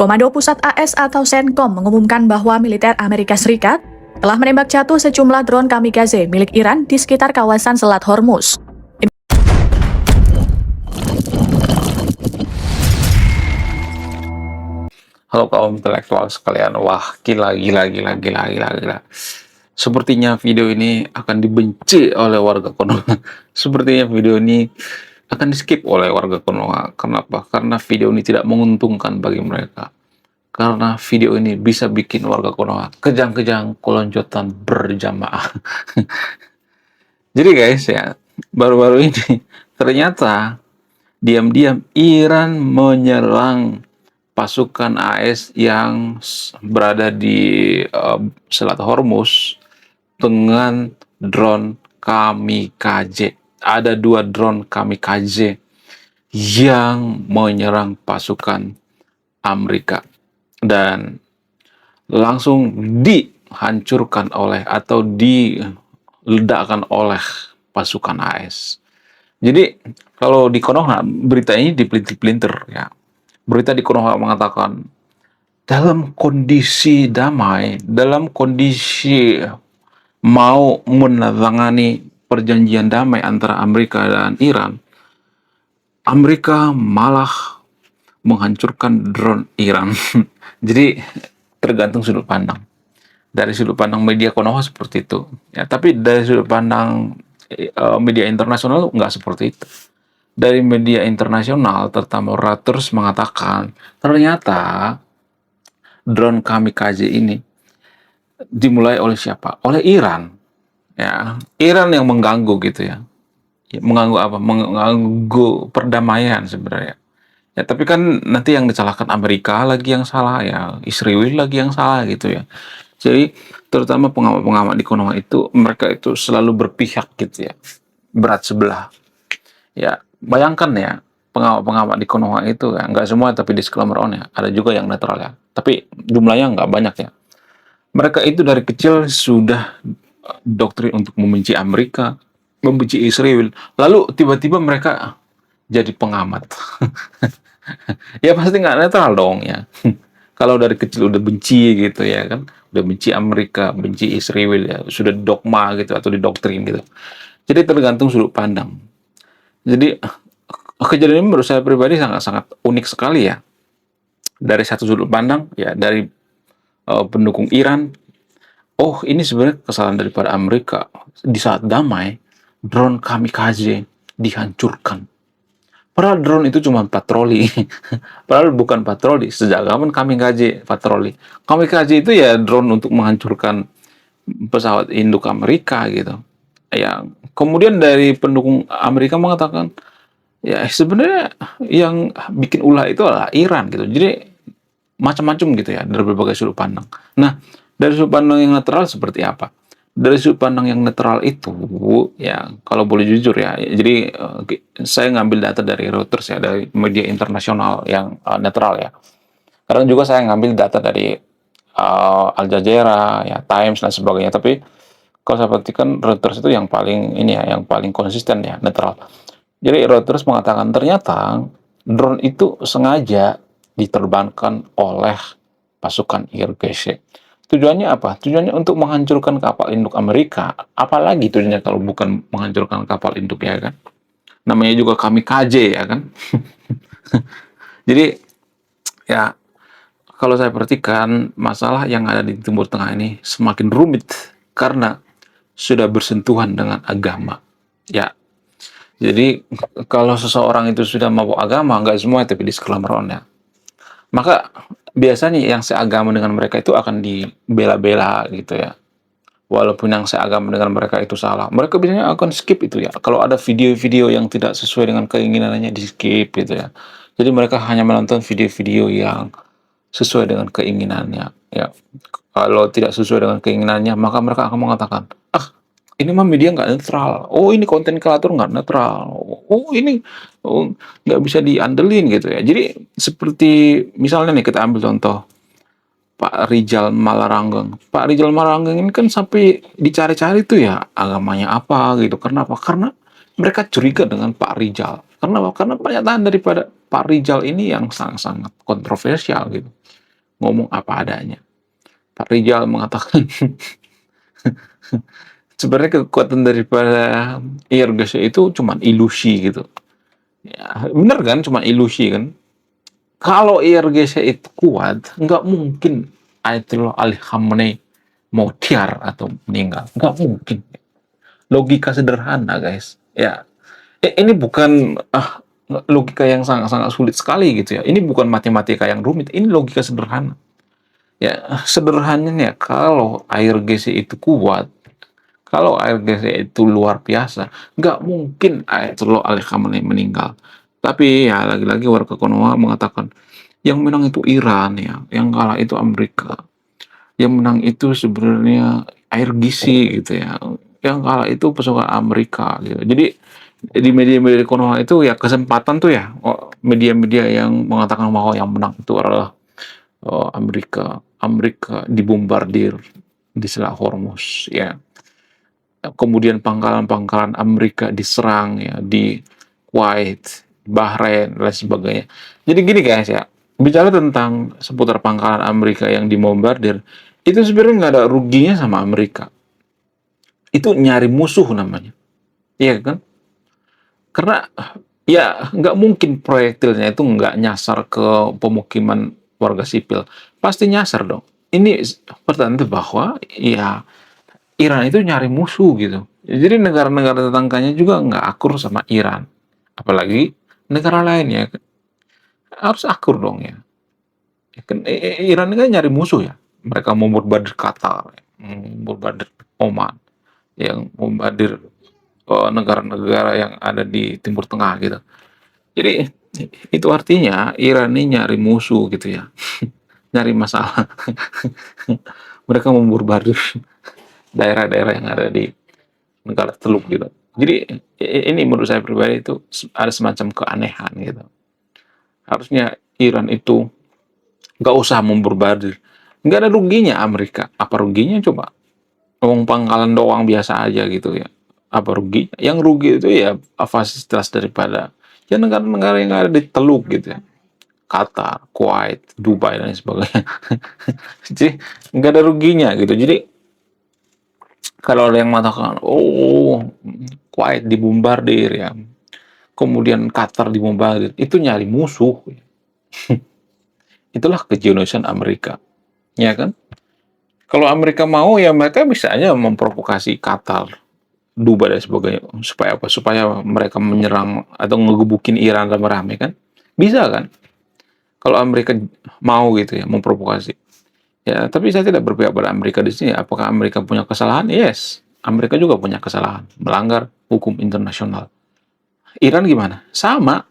Komando Pusat AS atau CENTCOM mengumumkan bahwa militer Amerika Serikat telah menembak jatuh sejumlah drone kamikaze milik Iran di sekitar kawasan Selat Hormuz. Halo kaum intelektual sekalian, wah gila. Sepertinya video ini akan dibenci oleh warga Konoha. Sepertinya video ini akan di-skip oleh warga Konoha. Kenapa? Karena video ini tidak menguntungkan bagi mereka. Karena video ini bisa bikin warga Konoha kejang-kejang keloncotan berjamaah. Jadi guys ya, baru-baru ini ternyata diam-diam Iran menyerang pasukan AS yang berada di Selat Hormuz dengan drone kamikaze. Ada 2 drone kamikaze yang menyerang pasukan Amerika dan langsung dihancurkan oleh atau diledakkan oleh pasukan AS. Jadi kalau di Konoha berita ini dipelintir-pelintir ya. Berita di Konoha mengatakan dalam kondisi damai, dalam kondisi mau menandatangani perjanjian damai antara Amerika dan Iran, Amerika malah menghancurkan drone Iran. Jadi tergantung sudut pandang. Dari sudut pandang media Konoha seperti itu. Ya, tapi dari sudut pandang media internasional nggak seperti itu. Dari media internasional, terutama Reuters mengatakan ternyata drone kamikaze ini dimulai oleh siapa? Oleh Iran. Ya, Iran yang mengganggu gitu ya. Mengganggu apa? Mengganggu perdamaian sebenarnya. Ya, tapi kan nanti yang disalahkan Amerika lagi yang salah ya, Israel lagi yang salah gitu ya. Jadi terutama pengamat-pengamat di Konoha itu mereka itu selalu berpihak gitu ya, berat sebelah. Ya, bayangkan ya, pengawat-pengawat di Konoha itu ya, nggak semua tapi disclaimer on ya, ada juga yang netral ya, tapi jumlahnya nggak banyak ya. Mereka itu dari kecil sudah doktrin untuk membenci Amerika, membenci Israel, lalu tiba-tiba mereka jadi pengamat. Ya pasti nggak netral dong ya. Kalau dari kecil udah benci gitu ya kan, udah benci Amerika, benci Israel ya, sudah dogma gitu atau didoktrin gitu. Jadi tergantung sudut pandang. Jadi kejadian ini menurut saya pribadi sangat-sangat unik sekali ya. Dari satu sudut pandang ya, dari pendukung Iran, oh ini sebenarnya kesalahan daripada Amerika. Di saat damai, drone kamikaze dihancurkan. Padahal drone itu cuma patroli. Padahal bukan patroli. Sejak kapan kamikaze patroli? Kamikaze itu ya drone untuk menghancurkan pesawat induk Amerika gitu. Ya, kemudian dari pendukung Amerika mengatakan, ya sebenarnya yang bikin ulah itu adalah Iran gitu. Jadi macam-macam gitu ya dari berbagai sudut pandang. Nah, dari sudut pandang yang netral seperti apa? Dari sudut pandang yang netral itu ya kalau boleh jujur ya. Jadi saya ngambil data dari Reuters ya, dari media internasional yang netral ya. Karena juga saya ngambil data dari Al Jazeera, ya Times dan sebagainya. Tapi kalau saya perhatikan Reuters itu yang paling ini ya, yang paling konsisten ya, netral. Jadi Reuters mengatakan ternyata drone itu sengaja diterbangkan oleh pasukan IRGC. Tujuannya apa? Tujuannya untuk menghancurkan kapal induk Amerika. Apalagi tujuannya kalau bukan menghancurkan kapal induk ya kan? Namanya juga kamikaze ya kan? Jadi ya kalau saya perhatikan masalah yang ada di Timur Tengah ini semakin rumit karena sudah bersentuhan dengan agama. Ya, jadi kalau seseorang itu sudah mabuk agama, nggak semua tapi disclaimer on ya. Maka biasanya yang seagama dengan mereka itu akan dibela-bela gitu ya. Walaupun yang seagama dengan mereka itu salah, mereka biasanya akan skip itu ya. Kalau ada video-video yang tidak sesuai dengan keinginannya di skip gitu ya. Jadi mereka hanya menonton video-video yang sesuai dengan keinginannya ya. Kalau tidak sesuai dengan keinginannya, maka mereka akan mengatakan, ah ini mah media nggak netral. Oh ini konten kreator nggak netral. Oh ini nggak bisa diandelin gitu ya. Jadi seperti misalnya nih kita ambil contoh Pak Rijal Malarangeng. Pak Rijal Malarangeng ini kan sampai dicari-cari tuh ya agamanya apa gitu. Kenapa? Karena mereka curiga dengan Pak Rijal. Karena pernyataan daripada Pak Rijal ini yang sangat-sangat kontroversial gitu, ngomong apa adanya. Pak Rijal mengatakan sebenarnya kekuatan daripada IRGC itu cuman ilusi gitu. Ya, bener kan, cuma ilusi kan. Kalau IRGC itu kuat, nggak mungkin Ayatollah Ali Khamenei mau tiar atau meninggal. Nggak mungkin. Logika sederhana, guys. Ya, ini bukan logika yang sangat-sangat sulit sekali gitu ya. Ini bukan matematika yang rumit. Ini logika sederhana. Ya, sederhananya kalau IRGC itu kuat, kalau IRGC itu luar biasa, nggak mungkin Ayatollah Ali Khamenei meninggal. Tapi ya lagi-lagi warga Konoha mengatakan yang menang itu Iran ya, yang kalah itu Amerika, yang menang itu sebenarnya IRGC gitu ya, yang kalah itu pasukan Amerika gitu. Jadi di media-media Konoha itu ya kesempatan tuh ya, media-media yang mengatakan bahwa yang menang itu adalah Amerika. Amerika dibombardir di Selat Hormuz ya. Kemudian pangkalan-pangkalan Amerika diserang ya di Kuwait, Bahrain, dan lain sebagainya. Jadi gini guys ya, bicara tentang seputar pangkalan Amerika yang dibombardir, itu sebenarnya nggak ada ruginya sama Amerika. Itu nyari musuh namanya, iya kan? Karena ya nggak mungkin proyektilnya itu nggak nyasar ke pemukiman warga sipil, pasti nyasar dong. Ini pertanda bahwa ya Iran itu nyari musuh gitu. Jadi negara-negara tetangganya juga nggak akur sama Iran. Apalagi negara lainnya harus akur dong ya. Ya kan, Iran ini kan nyari musuh ya. Mereka mau bombardir Qatar, bombardir Oman, yang bombardir negara-negara yang ada di Timur Tengah gitu. Jadi itu artinya Iran ini nyari musuh gitu ya. Nyari masalah. Mereka membombardir daerah-daerah yang ada di negara Teluk gitu. Jadi ini menurut saya pribadi itu ada semacam keanehan gitu. Harusnya Iran itu nggak usah membombardir. Nggak ada ruginya Amerika. Apa ruginya coba? Ngomong pangkalan doang biasa aja gitu ya. Apa ruginya? Yang rugi itu ya fasilitas daripada ya negara-negara yang ada di Teluk gitu ya. Qatar, Kuwait, Dubai dan sebagainya. Jadi nggak ada ruginya gitu. Jadi kalau ada yang mengatakan, oh Kuwait dibombardir ya, kemudian Qatar dibombardir, itu nyari musuh. Itulah kejeniusan Amerika, ya kan? Kalau Amerika mau ya mereka bisa aja memprovokasi Qatar, Dubai dan sebagainya. Supaya apa? Supaya mereka menyerang atau ngegebukin Iran rame-rame kan? Bisa kan? Kalau Amerika mau gitu ya memprovokasi. Ya, tapi saya tidak berpihak pada Amerika di sini. Apakah Amerika punya kesalahan? Yes, Amerika juga punya kesalahan, melanggar hukum internasional. Iran gimana? Sama.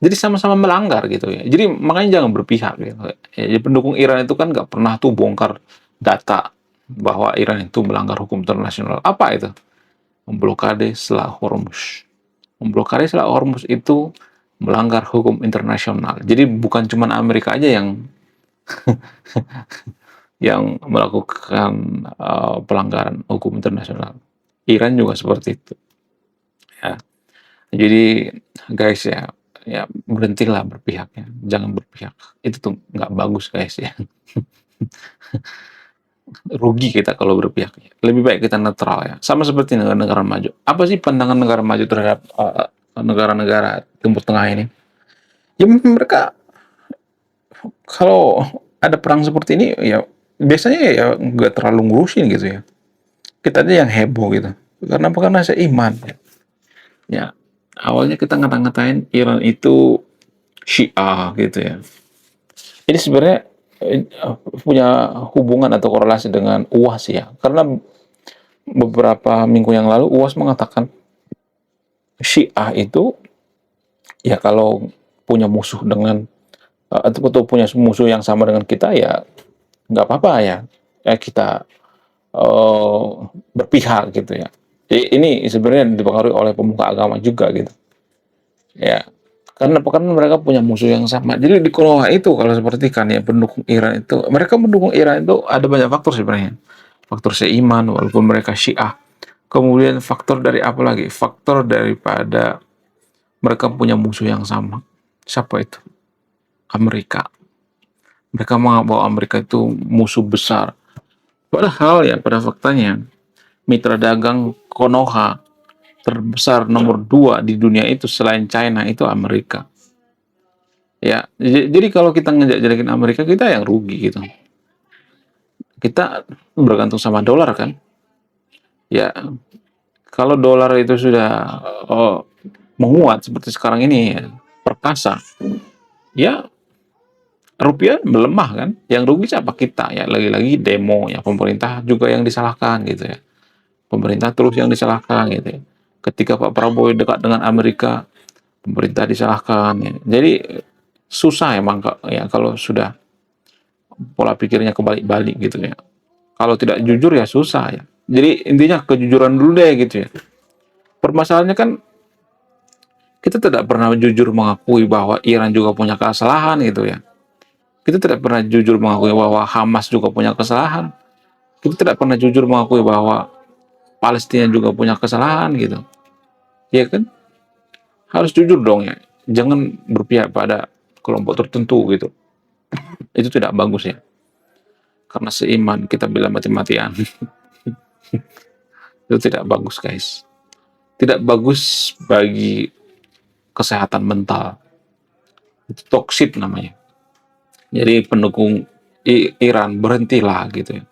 Jadi sama-sama melanggar gitu ya. Jadi makanya jangan berpihak gitu. Ya, pendukung Iran itu kan nggak pernah tuh bongkar data bahwa Iran itu melanggar hukum internasional. Apa itu? Memblokade Selat Hormuz. Memblokade Selat Hormuz itu melanggar hukum internasional. Jadi bukan cuma Amerika aja yang melakukan pelanggaran hukum internasional. Iran juga seperti itu. Ya. Jadi guys ya berhentilah berpihaknya, jangan berpihak. Itu tuh nggak bagus guys ya. Rugi kita kalau berpihak. Lebih baik kita netral ya. Sama seperti negara-negara maju. Apa sih pandangan negara maju terhadap negara-negara Timur Tengah ini? Ya mereka kalau ada perang seperti ini ya biasanya ya nggak terlalu ngurusin gitu ya. Kita aja yang heboh gitu. Karena apa? Karena seiman. Ya, awalnya kita ngata-ngatain Iran itu Syiah gitu ya. Ini sebenarnya punya hubungan atau korelasi dengan UAS ya. Karena beberapa minggu yang lalu UAS mengatakan Syiah itu ya kalau punya musuh dengan atau punya musuh yang sama dengan kita ya nggak apa-apa ya. Ya kita berpihak gitu ya. Ini sebenarnya dipengaruhi oleh pemuka agama juga gitu. Ya, karena mereka punya musuh yang sama. Jadi di Konoha itu kalau seperti kan ya pendukung Iran itu, mereka mendukung Iran itu ada banyak faktor sebenarnya. Faktor seiman walaupun mereka Syiah. Kemudian faktor dari apa lagi? Faktor daripada mereka punya musuh yang sama. Siapa itu? Amerika. Mereka menganggap bahwa Amerika itu musuh besar. Padahal ya pada faktanya mitra dagang Konoha terbesar nomor 2 di dunia itu selain China itu Amerika. Ya, jadi kalau kita ngejek-jekin Amerika, kita yang rugi gitu. Kita bergantung sama dolar kan. Ya, kalau dolar itu sudah menguat seperti sekarang ini ya, perkasa, ya rupiah melemah kan. Yang rugi siapa? Kita ya. Lagi-lagi demo ya, pemerintah juga yang disalahkan gitu ya. Pemerintah terus yang disalahkan gitu ya. Ketika Pak Prabowo dekat dengan Amerika, pemerintah disalahkan ya. Jadi susah emang ya kalau sudah pola pikirnya kebalik-balik gitu ya. Kalau tidak jujur ya susah ya. Jadi intinya kejujuran dulu deh gitu ya. Permasalahannya kan kita tidak pernah jujur mengakui bahwa Iran juga punya kesalahan gitu ya. Kita tidak pernah jujur mengakui bahwa Hamas juga punya kesalahan. Kita tidak pernah jujur mengakui bahwa Palestina juga punya kesalahan gitu. Ya kan? Harus jujur dong ya. Jangan berpihak pada kelompok tertentu gitu. Itu tidak bagus ya. Karena seiman kita bela mati-matian. Itu tidak bagus guys. Tidak bagus bagi kesehatan mental. Itu toksik namanya. Jadi pendukung Iran berhentilah gitu ya.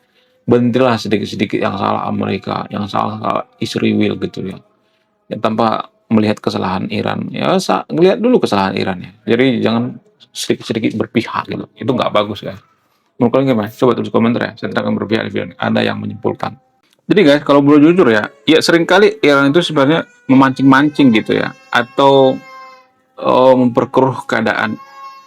Berhentilah sedikit-sedikit yang salah Amerika, yang salah Israel gitu ya. Ya tanpa melihat kesalahan Iran. Ya ngelihat dulu kesalahan Iran ya. Jadi jangan sedikit-sedikit berpihak gitu. Itu nggak bagus guys. Menurut kalian gimana? Coba tulis komentar ya. Saya tidak akan berpihak di video ini. Ada yang menyimpulkan. Jadi guys, kalau boleh jujur ya, ya seringkali Iran itu sebenarnya memancing-mancing gitu ya, atau memperkeruh keadaan.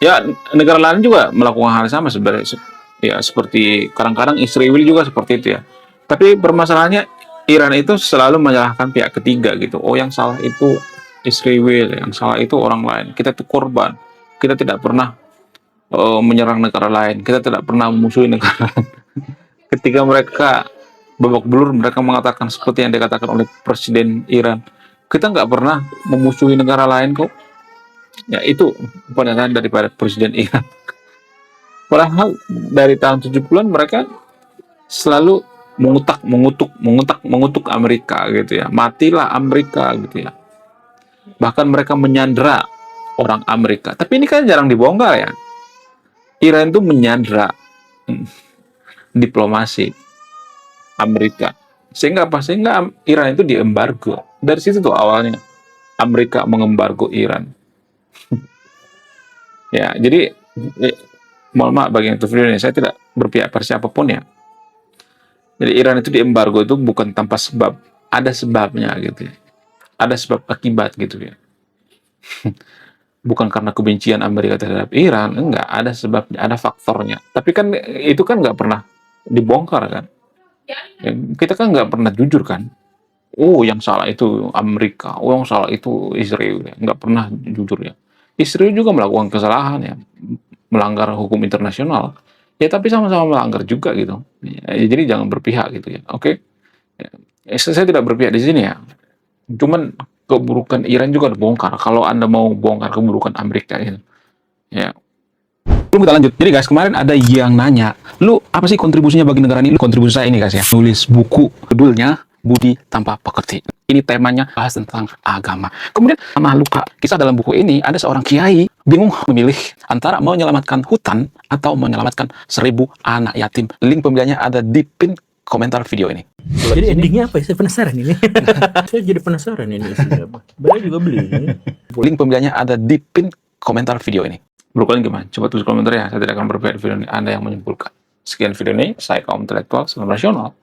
Ya negara lain juga melakukan hal sama sebenarnya. Ya seperti kadang-kadang Israel juga seperti itu ya. Tapi permasalahannya Iran itu selalu menyalahkan pihak ketiga gitu. Oh yang salah itu Israel, yang salah itu orang lain. Kita itu korban. Kita tidak pernah menyerang negara lain. Kita tidak pernah memusuhi negara lain. Ketika mereka babak belur, mereka mengatakan seperti yang dikatakan oleh Presiden Iran, kita nggak pernah memusuhi negara lain kok. Ya itu pernyataan daripada Presiden Iran. Padahal dari tahun 70-an mereka selalu mengutuk Amerika gitu ya. Matilah Amerika gitu ya. Bahkan mereka menyandera orang Amerika. Tapi ini kan jarang dibongkar ya. Iran itu menyandera diplomasi Amerika. Sehingga apa? Sehingga Iran itu diembargo. Dari situ tuh awalnya Amerika mengembargo Iran. Ya, jadi mohon maaf bagi yang itu video ini, saya tidak berpihak pada siapapun ya. Jadi Iran itu diembargo itu bukan tanpa sebab, ada sebabnya gitu ya. Ada sebab akibat gitu ya. Bukan karena kebencian Amerika terhadap Iran, enggak, ada sebabnya, ada faktornya. Tapi kan itu kan nggak pernah dibongkar kan. Ya, kita kan nggak pernah jujur kan. Oh yang salah itu Amerika, oh yang salah itu Israel ya. Nggak pernah jujur ya. Israel juga melakukan kesalahan ya, melanggar hukum internasional. Ya tapi sama-sama melanggar juga gitu. Ya, jadi jangan berpihak gitu ya. Oke. Ya, saya tidak berpihak di sini ya. Cuman keburukan Iran juga dibongkar. Kalau Anda mau bongkar keburukan Amerika gitu. Ya. Belum kita lanjut. Jadi guys, kemarin ada yang nanya, lu apa sih kontribusinya bagi negara ini? Lu kontribusi saya ini guys ya. Nulis buku, judulnya Budi Tanpa Pekerti. Ini temanya bahas tentang agama. Kemudian sama luka. Kisah dalam buku ini ada seorang kiai bingung memilih antara menyelamatkan hutan atau menyelamatkan 1000 anak yatim. Link pembeliannya ada di pin komentar video ini. Jadi endingnya apa ya? Saya penasaran ini. Saya jadi penasaran ini isinya apa. Saya juga beli ini. Link pembeliannya ada di pin komentar video ini. Menurut kalian gimana? Coba tulis komentar ya. Saya tidak akan berpihak di video ini. Anda yang menyimpulkan. Sekian video ini. Saya kaum intelektual, salam rasional.